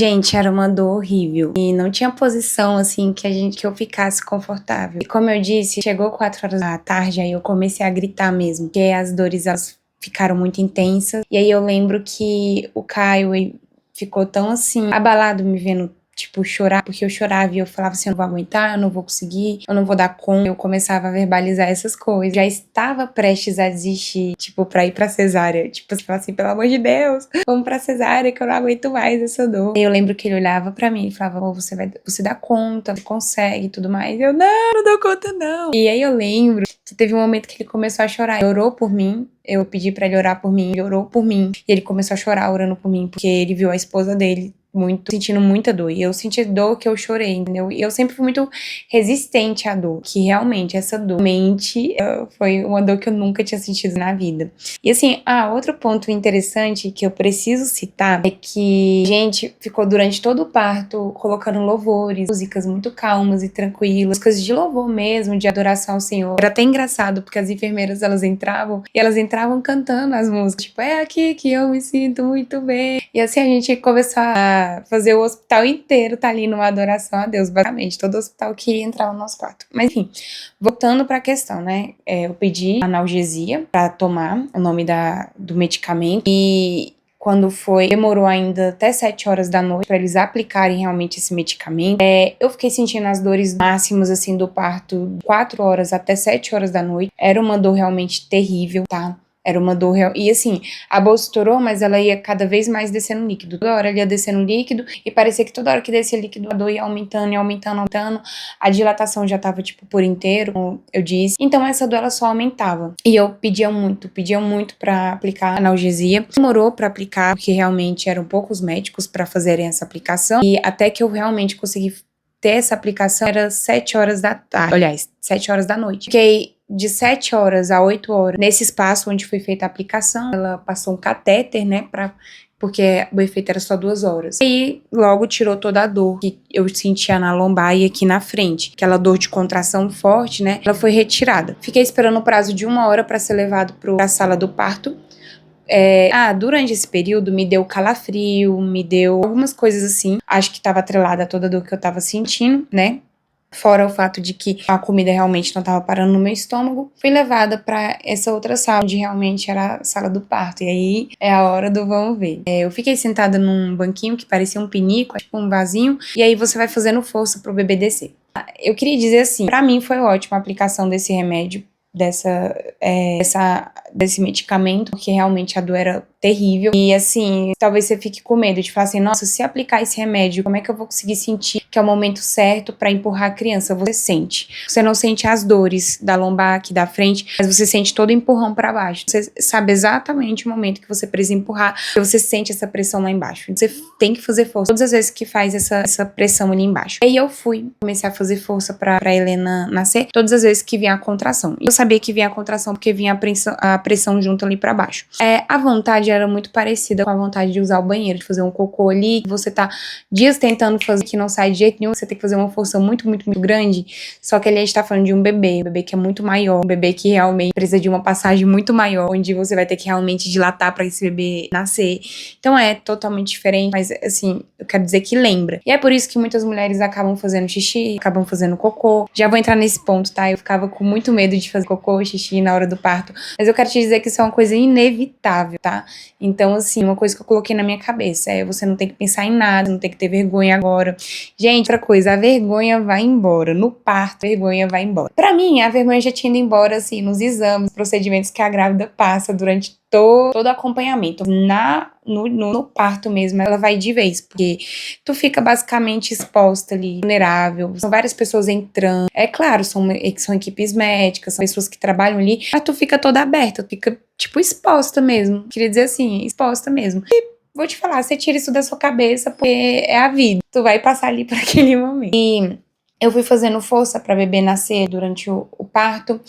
Gente, era uma dor horrível. E não tinha posição, assim, que eu ficasse confortável. E como eu disse, chegou 4 horas da tarde, aí eu comecei a gritar mesmo. Porque as dores, elas ficaram muito intensas. E aí eu lembro que o Caio ficou tão, assim, abalado me vendo, tipo, chorar, porque eu chorava e eu falava assim, eu não vou aguentar, eu não vou conseguir, eu não vou dar conta. Eu começava a verbalizar essas coisas. Já estava prestes a desistir, tipo, pra ir pra cesárea. Tipo, você fala assim, pelo amor de Deus, vamos pra cesárea que eu não aguento mais essa dor. E eu lembro que ele olhava pra mim e falava, oh, você dá conta, você consegue e tudo mais. E eu, não dou conta não. E aí eu lembro que teve um momento que ele começou a chorar. Ele orou por mim. Eu pedi pra ele orar por mim, ele orou por mim. E ele começou a chorar orando por mim, porque ele viu a esposa dele sentindo muita dor. E eu senti dor que eu chorei, entendeu? E eu sempre fui muito resistente à dor, que realmente essa dor foi uma dor que eu nunca tinha sentido na vida. E assim, outro ponto interessante que eu preciso citar é que a gente ficou durante todo o parto colocando louvores, músicas muito calmas e tranquilas, músicas de louvor mesmo, de adoração ao Senhor. Era até engraçado, porque as enfermeiras, elas entravam cantando as músicas, tipo, é aqui que eu me sinto muito bem. E assim a gente começou a fazer o hospital inteiro tá ali numa adoração a Deus, basicamente, todo hospital queria entrar no nosso quarto. Mas enfim, voltando pra questão, né, eu pedi analgesia pra tomar, o nome do medicamento, e quando demorou ainda até 7 horas da noite pra eles aplicarem realmente esse medicamento. Eu fiquei sentindo as dores máximas, assim, do parto 4 horas até 7 horas da noite. Era uma dor realmente terrível, tá? Era uma dor real. E assim, a bolsa estourou, mas ela ia cada vez mais descendo líquido. Toda hora ela ia descendo líquido e parecia que toda hora que descia líquido, a dor ia aumentando, aumentando. A dilatação já tava, tipo, por inteiro, como eu disse. Então essa dor, ela só aumentava. E eu pedia muito pra aplicar analgesia. Demorou pra aplicar, porque realmente eram poucos médicos pra fazerem essa aplicação. E até que eu realmente consegui ter essa aplicação, era 7 horas da tarde. Aliás, 7 horas da noite. Fiquei de 7 horas a 8 horas nesse espaço onde foi feita a aplicação. Ela passou um catéter, né, porque o efeito era só 2 horas. E logo tirou toda a dor que eu sentia na lombar e aqui na frente. Aquela dor de contração forte, né, ela foi retirada. Fiquei esperando o prazo de 1 hora para ser levado pra sala do parto. Durante esse período me deu calafrio, me deu algumas coisas assim. Acho que tava atrelada a toda a dor que eu tava sentindo, né? Fora o fato de que a comida realmente não tava parando no meu estômago. Fui levada pra essa outra sala, onde realmente era a sala do parto. E aí é a hora do vamos ver. Eu fiquei sentada num banquinho que parecia um pinico, tipo um vasinho. E aí você vai fazendo força pro bebê descer. Eu queria dizer assim, pra mim foi ótima a aplicação desse remédio, desse medicamento, porque realmente a dor era terrível. E assim, talvez você fique com medo de falar assim, nossa, se aplicar esse remédio, como é que eu vou conseguir sentir que é o momento certo pra empurrar a criança? Você sente. Você não sente as dores da lombar aqui da frente, mas você sente todo o empurrão pra baixo. Você sabe exatamente o momento que você precisa empurrar, e você sente essa pressão lá embaixo. Você tem que fazer força todas as vezes que faz essa pressão ali embaixo. E aí eu comecei a fazer força pra Helena nascer, todas as vezes que vinha a contração. E eu sabia que vinha a contração porque vinha a pressão junto ali pra baixo. A vontade era muito parecida com a vontade de usar o banheiro, de fazer um cocô ali, você tá dias tentando fazer que não sai de jeito nenhum, você tem que fazer uma força muito, muito, muito grande, só que ali a gente tá falando de um bebê que é muito maior, um bebê que realmente precisa de uma passagem muito maior, onde você vai ter que realmente dilatar pra esse bebê nascer. Então é totalmente diferente, mas assim, eu quero dizer que lembra. E é por isso que muitas mulheres acabam fazendo xixi, acabam fazendo cocô. Já vou entrar nesse ponto, tá? Eu ficava com muito medo de fazer cocô, xixi na hora do parto, mas eu quero te dizer que isso é uma coisa inevitável, tá? Então, assim, uma coisa que eu coloquei na minha cabeça você não tem que pensar em nada, não tem que ter vergonha agora. Gente, outra coisa, a vergonha vai embora. No parto, a vergonha vai embora. Pra mim, a vergonha já tinha ido embora, assim, nos exames, procedimentos que a grávida passa durante todo o acompanhamento. No parto mesmo, ela vai de vez, porque tu fica basicamente exposta ali, vulnerável, são várias pessoas entrando. É claro, são equipes médicas, são pessoas que trabalham ali, mas tu fica toda aberta, tu fica, tipo, exposta mesmo. Queria dizer assim, exposta mesmo. E vou te falar, você tira isso da sua cabeça, porque é a vida. Tu vai passar ali por aquele momento. E eu fui fazendo força pra bebê nascer durante o parto.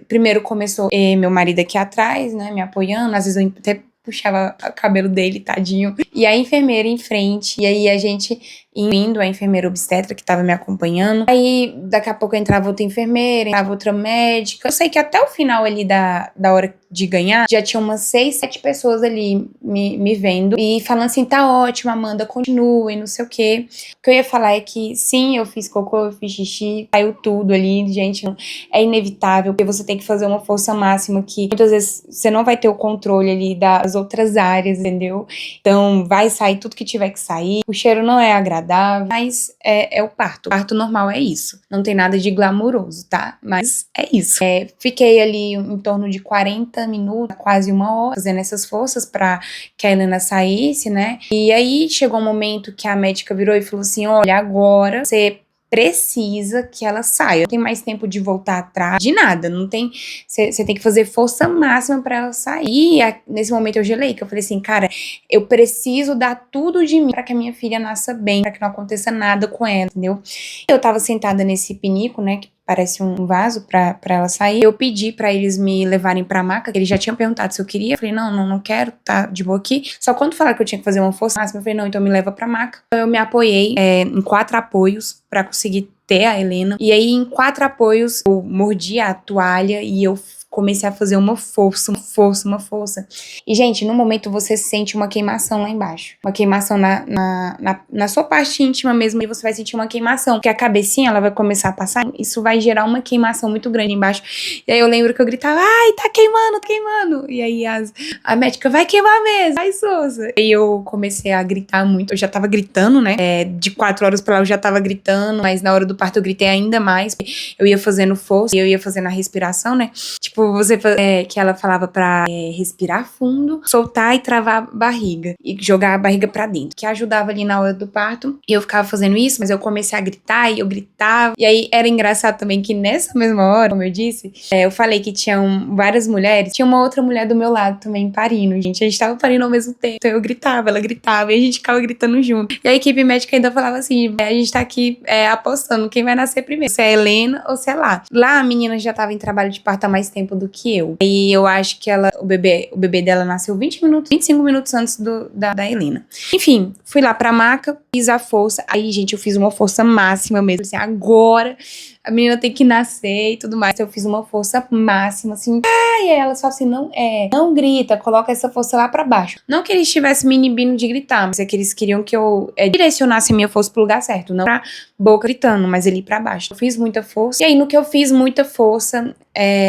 Primeiro começou meu marido aqui atrás, né, me apoiando. Às vezes eu até puxava o cabelo dele, tadinho. E a enfermeira em frente. E aí a gente indo a enfermeira obstetra que tava me acompanhando. Aí, daqui a pouco entrava outra enfermeira, entrava outra médica. Eu sei que até o final ali da hora de ganhar, já tinha umas 6, 7 pessoas ali me vendo e falando assim, tá ótimo, Amanda, continue, não sei o quê. O que eu ia falar é que, sim, eu fiz cocô, eu fiz xixi, saiu tudo ali, gente, é inevitável, porque você tem que fazer uma força máxima que muitas vezes você não vai ter o controle ali das outras áreas, entendeu? Então, vai sair tudo que tiver que sair. O cheiro não é agradável, mas é o parto. O parto normal é isso. Não tem nada de glamouroso, tá? Mas é isso. Fiquei ali em torno de 40 minutos, quase 1 hora, fazendo essas forças pra que a Helena saísse, né? E aí chegou um momento que a médica virou e falou assim: olha, agora você precisa que ela saia. Não tem mais tempo de voltar atrás, de nada. Não tem. Você tem que fazer força máxima pra ela sair. E nesse momento eu gelei, que eu falei assim, cara, eu preciso dar tudo de mim pra que a minha filha nasça bem, pra que não aconteça nada com ela, entendeu? Eu tava sentada nesse pinico, né, que parece um vaso pra ela sair. Eu pedi pra eles me levarem pra maca, que eles já tinham perguntado se eu queria. Eu falei, não quero, tá de boa aqui. Só quando falaram que eu tinha que fazer uma força máxima, eu falei, não, então me leva pra maca. Eu me apoiei em 4 apoios pra conseguir ter a Helena. E aí, em 4 apoios, eu mordi a toalha e eu comecei a fazer uma força. E, gente, no momento você sente uma queimação lá embaixo. Uma queimação na sua parte íntima mesmo, e você vai sentir uma queimação. Porque a cabecinha, ela vai começar a passar, isso vai gerar uma queimação muito grande embaixo. E aí eu lembro que eu gritava, ai, tá queimando. E aí a médica, vai queimar mesmo, vai, Souza. E eu comecei a gritar muito. Eu já tava gritando, né? De 4 horas pra lá eu já tava gritando, mas na hora do parto eu gritei ainda mais. Eu ia fazendo força, eu ia fazendo a respiração, né? Tipo, que ela falava pra respirar fundo, soltar e travar a barriga. E jogar a barriga pra dentro. Que ajudava ali na hora do parto. E eu ficava fazendo isso, mas eu comecei a gritar e eu gritava. E aí era engraçado também que nessa mesma hora, como eu disse, eu falei que tinham várias mulheres. Tinha uma outra mulher do meu lado também parindo, gente. A gente tava parindo ao mesmo tempo. Então eu gritava, ela gritava e a gente ficava gritando junto. E a equipe médica ainda falava assim, a gente tá aqui apostando quem vai nascer primeiro. Se é a Helena ou se é lá. Lá a menina já tava em trabalho de parto há mais tempo do que eu. E eu acho que o bebê dela nasceu 25 minutos antes da Helena. Enfim, fui lá pra maca, fiz a força. Aí, gente, eu fiz uma força máxima mesmo. Assim, agora a menina tem que nascer e tudo mais. Eu fiz uma força máxima, assim. E ela só assim, não grita, coloca essa força lá pra baixo. Não que eles estivessem me inibindo de gritar, mas é que eles queriam que eu direcionasse a minha força pro lugar certo. Não pra boca gritando, mas ali pra baixo. Eu fiz muita força. E aí, no que eu fiz muita força,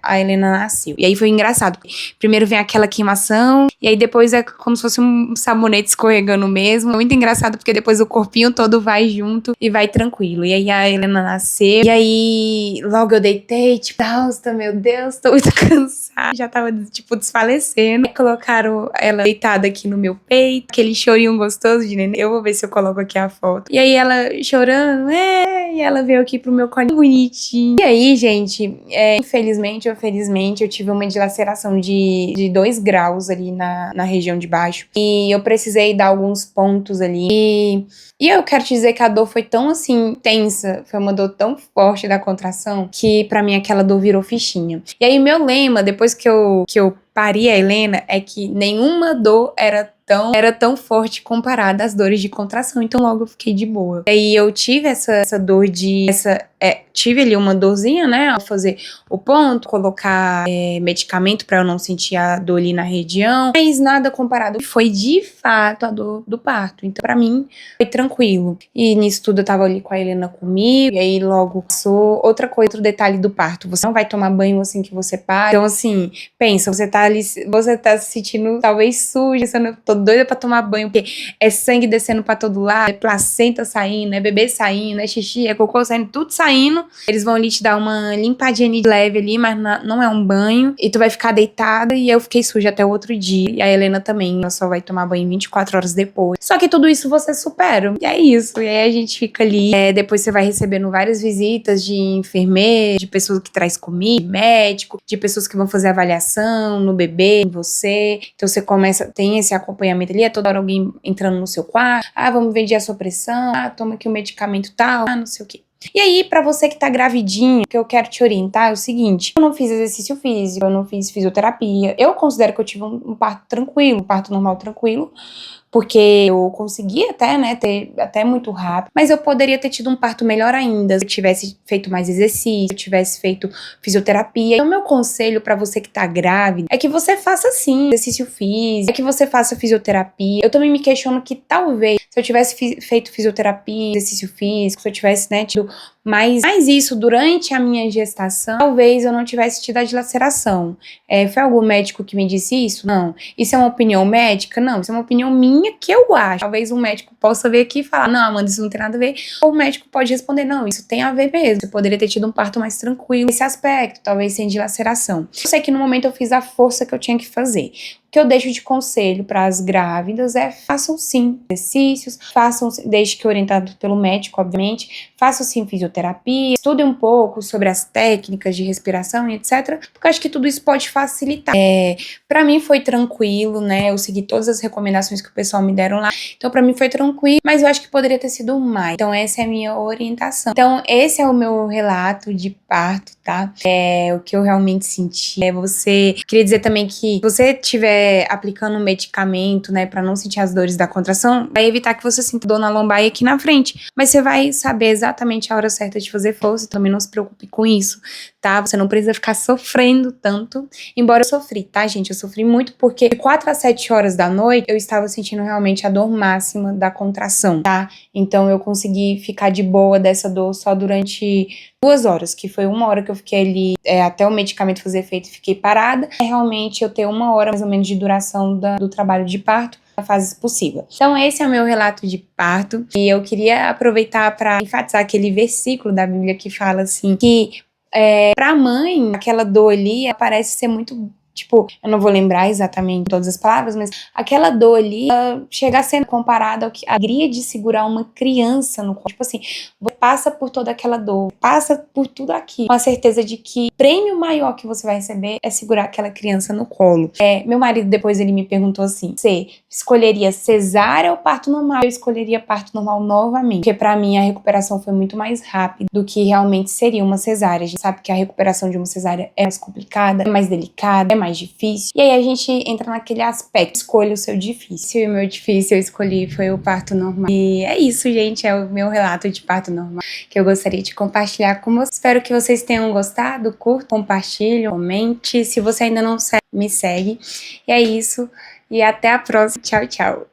a Helena nasceu. E aí foi engraçado. Primeiro vem aquela queimação, e aí depois é como se fosse um sabonete escorregando mesmo. Muito engraçado, porque depois o corpinho todo vai junto e vai tranquilo. E aí a Helena nasceu. E aí logo eu deitei, tipo, nossa, meu Deus, tô muito cansada. Já tava, tipo, desfalecendo. Aí colocaram ela deitada aqui no meu peito, aquele chorinho gostoso de neném. Eu vou ver se eu coloco aqui a foto. E aí ela chorando, e ela veio aqui pro meu colo bonitinho. E aí, gente, infelizmente ou felizmente, eu tive uma dilaceração de 2 graus ali na região de baixo. E eu precisei dar alguns pontos ali. E eu quero te dizer que a dor foi tão, assim, intensa, foi uma dor tão forte da contração, que pra mim aquela dor virou fichinha. E aí meu lema, depois que eu pari a Helena, é que nenhuma dor era tão forte comparada às dores de contração, então logo eu fiquei de boa. E aí eu tive essa dor tive ali uma dorzinha, né, ao fazer o ponto, colocar medicamento pra eu não sentir a dor ali na região, mas nada comparado. Foi de fato a dor do parto, então pra mim foi tranquilo. E nisso tudo eu tava ali com a Helena comigo, e aí logo passou. Outra coisa, outro detalhe do parto, você não vai tomar banho assim que você para. Então assim, pensa, você tá ali, você tá se sentindo talvez suja, eu tô doida pra tomar banho, porque é sangue descendo pra todo lado, é placenta saindo, é bebê saindo, é xixi, é cocô saindo, tudo saindo. Eles vão ali te dar uma limpadinha de leve ali, mas não é um banho. E tu vai ficar deitada, e eu fiquei suja até o outro dia. E a Helena também, ela só vai tomar banho 24 horas depois. Só que tudo isso você supera. E é isso. E aí a gente fica ali. Depois você vai recebendo várias visitas de enfermeira, de pessoas que traz comida, de médico, de pessoas que vão fazer avaliação no bebê, em você. Então você tem esse acompanhamento ali, é toda hora alguém entrando no seu quarto. Vamos medir a sua pressão. Toma aqui o medicamento tal. Não sei o quê. E aí, pra você que tá gravidinho, o que eu quero te orientar é o seguinte: eu não fiz exercício físico, eu não fiz fisioterapia. Eu considero que eu tive um parto tranquilo, um parto normal tranquilo, porque eu consegui até, né, ter até muito rápido, mas eu poderia ter tido um parto melhor ainda se eu tivesse feito mais exercício, se eu tivesse feito fisioterapia. Então, o meu conselho pra você que tá grávida é que você faça sim exercício físico, é que você faça fisioterapia. Eu também me questiono que talvez se eu tivesse feito fisioterapia, exercício físico, se eu tivesse, né, tido mais isso durante a minha gestação, talvez eu não tivesse tido a dilaceração. Foi algum médico que me disse isso? Não. Isso é uma opinião médica? Não. Isso é uma opinião minha que eu acho. Talvez um médico possa ver aqui e falar, não, Amanda, isso não tem nada a ver. Ou o médico pode responder, não, isso tem a ver mesmo. Você poderia ter tido um parto mais tranquilo nesse aspecto, talvez sem dilaceração. Eu sei que no momento eu fiz a força que eu tinha que fazer. O que eu deixo de conselho para as grávidas é façam sim exercícios, façam, desde que orientado pelo médico, obviamente, façam sim fisioterapia, estudem um pouco sobre as técnicas de respiração e etc, porque eu acho que tudo isso pode facilitar. Para mim foi tranquilo, né? Eu segui todas as recomendações que o pessoal me deram lá, então para mim foi tranquilo, mas eu acho que poderia ter sido mais. Então essa é a minha orientação. Então esse é o meu relato de parto, tá? O que eu realmente senti. Queria dizer também que se você tiver aplicando um medicamento, né, para não sentir as dores da contração, vai evitar que você sinta dor na lombar e aqui na frente, mas você vai saber exatamente a hora certa de fazer força, também não se preocupe com isso, tá? Você não precisa ficar sofrendo tanto, embora eu sofri, tá, gente? Eu sofri muito porque de 4 a 7 horas da noite eu estava sentindo realmente a dor máxima da contração, tá? Então eu consegui ficar de boa dessa dor só durante 2 horas, que foi 1 hora que eu fiquei ali até o medicamento fazer efeito e fiquei parada. Realmente eu tenho 1 hora mais ou menos de duração do trabalho de parto, na fase possível. Então esse é o meu relato de parto e eu queria aproveitar para enfatizar aquele versículo da Bíblia que fala assim, que pra mãe, aquela dor ali parece ser muito, tipo, eu não vou lembrar exatamente todas as palavras, mas aquela dor ali chega a ser comparada ao que a alegria de segurar uma criança no colo. Tipo assim, você passa por toda aquela dor, passa por tudo aquilo, com a certeza de que o prêmio maior que você vai receber é segurar aquela criança no colo. Meu marido depois ele me perguntou assim, você escolheria cesárea ou parto normal? Eu escolheria parto normal novamente, porque pra mim a recuperação foi muito mais rápida do que realmente seria uma cesárea. A gente sabe que a recuperação de uma cesárea é mais complicada, é mais delicada, é mais difícil. E aí a gente entra naquele aspecto, escolha o seu difícil. E o meu difícil eu escolhi foi o parto normal. E é isso, gente, é o meu relato de parto normal que eu gostaria de compartilhar com vocês. Espero que vocês tenham gostado, curtam, compartilhem, comente. Se você ainda não segue, me segue. E é isso, e até a próxima. Tchau, tchau.